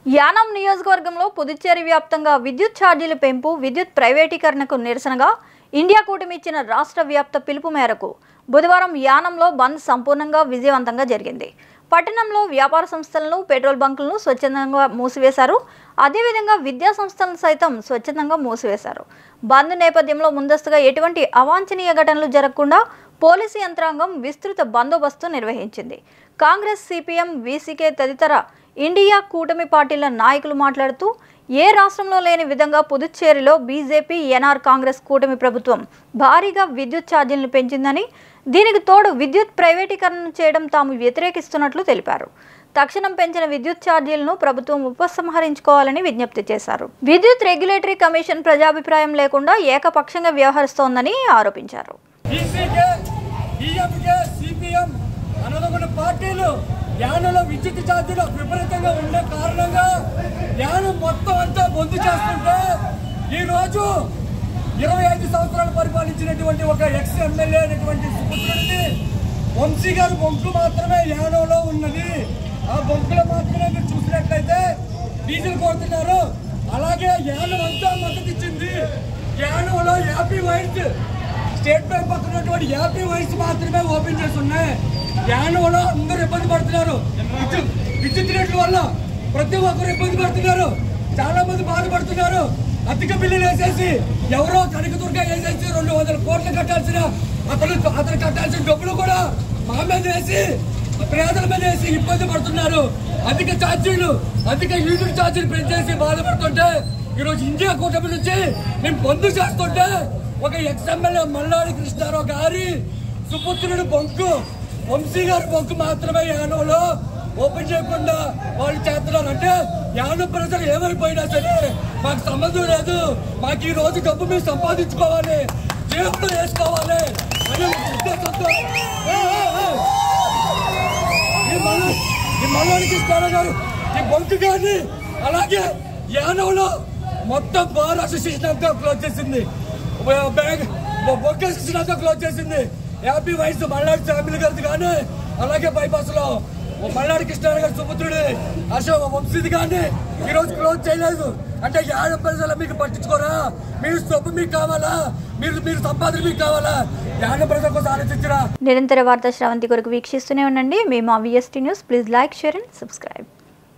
యానాం నియోజకవర్గంలో పుదుచ్చేరి వ్యాప్తంగా విద్యుత్ ఛార్జీల పెంపు, విద్యుత్ ప్రైవేటీకరణకు నిరసనగా ఇండియా కూటమి ఇచ్చిన రాష్ట్ర వ్యాప్త పిలుపు మేరకు బుధవారం యానంలో బంద్ సంపూర్ణంగా విజయవంతంగా జరిగింది. పట్టణంలో వ్యాపార సంస్థలను, పెట్రోల్ బంకులను స్వచ్ఛందంగా మూసివేశారు. అదేవిధంగా విద్యా సంస్థలను సైతం స్వచ్ఛందంగా మూసివేశారు. బంద్ నేపథ్యంలో ముందస్తుగా ఎటువంటి అవాంఛనీయ ఘటనలు జరగకుండా పోలీసు యంత్రాంగం విస్తృత బందోబస్తు నిర్వహించింది. కాంగ్రెస్, సిపిఎం, వీసీకే తదితర ఇండియా కూటమి పార్టీల నాయకులు మాట్లాడుతూ ఏ రాష్ట్రంలో లేని విధంగా పుదుచ్చేరిలో బీజేపీ, ఎన్ఆర్ కాంగ్రెస్ కూటమి ప్రభుత్వం భారీగా విద్యుత్ ఛార్జీలను పెంచిందని, దీనికి తోడు విద్యుత్ ప్రైవేటీకరణ చేయడం తాము వ్యతిరేకిస్తున్నట్లు తెలిపారు. తక్షణం పెంచిన విద్యుత్ ఛార్జీలను ప్రభుత్వం ఉపసంహరించుకోవాలని విజ్ఞప్తి చేశారు. విద్యుత్ రెగ్యులేటరీ కమిషన్ ప్రజాభిప్రాయం లేకుండా ఏకపక్షంగా వ్యవహరిస్తోందని ఆరోపించారు. యానంలో విద్యుత్ ఛార్జీలు విపరీతంగా ఉండే కారణంగా యానం మొత్తం అంతా బంద్ చేస్తుంటే ఈరోజు 25 సంవత్సరాలు పరిపాలించినటువంటి ఒక ఎక్స్ ఎమ్మెల్యే అయినటువంటి సుపుత్రుడిని వంశీ గారి బొంకు మాత్రమే యానంలో ఉన్నది. ఆ బొంకులో మాత్రమే మీరు చూసినట్లయితే డీజిల్ కోరుతున్నారు. అలాగే యానం అంతా మద్దతు ఇచ్చింది. యానంలో యాపీ వైన్స్, స్టేట్ బ్యాంక్ పక్కనటువంటి యాపీ వైన్స్ మాత్రమే ఓపెన్ చేసి ఉన్నాయి. యానంలో అందరూ ఇబ్బంది పడుతున్నారు. విద్యుత్ రేట్ల వల్ల ప్రతి ఒక్కరు ఇబ్బంది పడుతున్నారు. చాలా మంది బాధపడుతున్నారు. అధిక బిల్లులు వేసేసి ఎవరో కనకదుర్గ వేసేసి 200 కోట్లు కట్టాల్సిన అతను కట్టాల్సిన డబ్బులు కూడా మా మీద వేసి పేదల మీద వేసి ఇబ్బంది పడుతున్నారు. అధిక ఛార్జీలు, అధిక యూనిట్ ఛార్జీలు పెంచేసి బాధపడుతుంటే ఈరోజు ఇండియా కూటమి నుంచి మేము బంద్ చేస్తుంటే ఒక ఎక్స్ ఎమ్మెల్యే మల్లాడి కృష్ణారావు గారి సుపుత్రుడు బొంకు, వంశీ గారి బొంకు మాత్రమే యానంలో ఓపెన్ చేయకుండా వాళ్ళు చేస్తున్నారు. అంటే యానం ప్రజలు ఏమైపోయినా సరే మాకు సంబంధం లేదు, మాకు ఈ రోజు డబ్బు మేము సంపాదించుకోవాలి, జీవితం వేసుకోవాలి అనే ఉద్దేశంతో ఈ మల్లాడి కృష్ణారావు గారు ఈ బొంకు గారిని, అలాగే యానంలో మొత్తం బార్ అసోసియేషన్ అంతా క్లోజ్ చేసింది, బొంకు అసోసియేషన్ అంతా క్లోజ్ చేసింది. హ్యాపీ వైన్స్ మల్లాడి ఫ్యామిలీ గారిది కానీ, అలాగే బైపాస్ లో మల్లాడి కృష్ణారావు గారి సుపుత్రుడి అశోక్ వంశీది కానీ ఈరోజు క్లోజ్ చేయలేదు. అంటే యానం ప్రజలు మీకు పట్టించుకోరా? మీరు సొమ్ము మీకు కావాలా? మీరు సంపాదన మీకు కావాలా? యానం ప్రజల కోసం ఆలోచించరా? నిరంతర వార్తా శ్రావంతి కొరకు వీక్షిస్తూనే ఉండండి. మేము VST news. Please like, share and subscribe.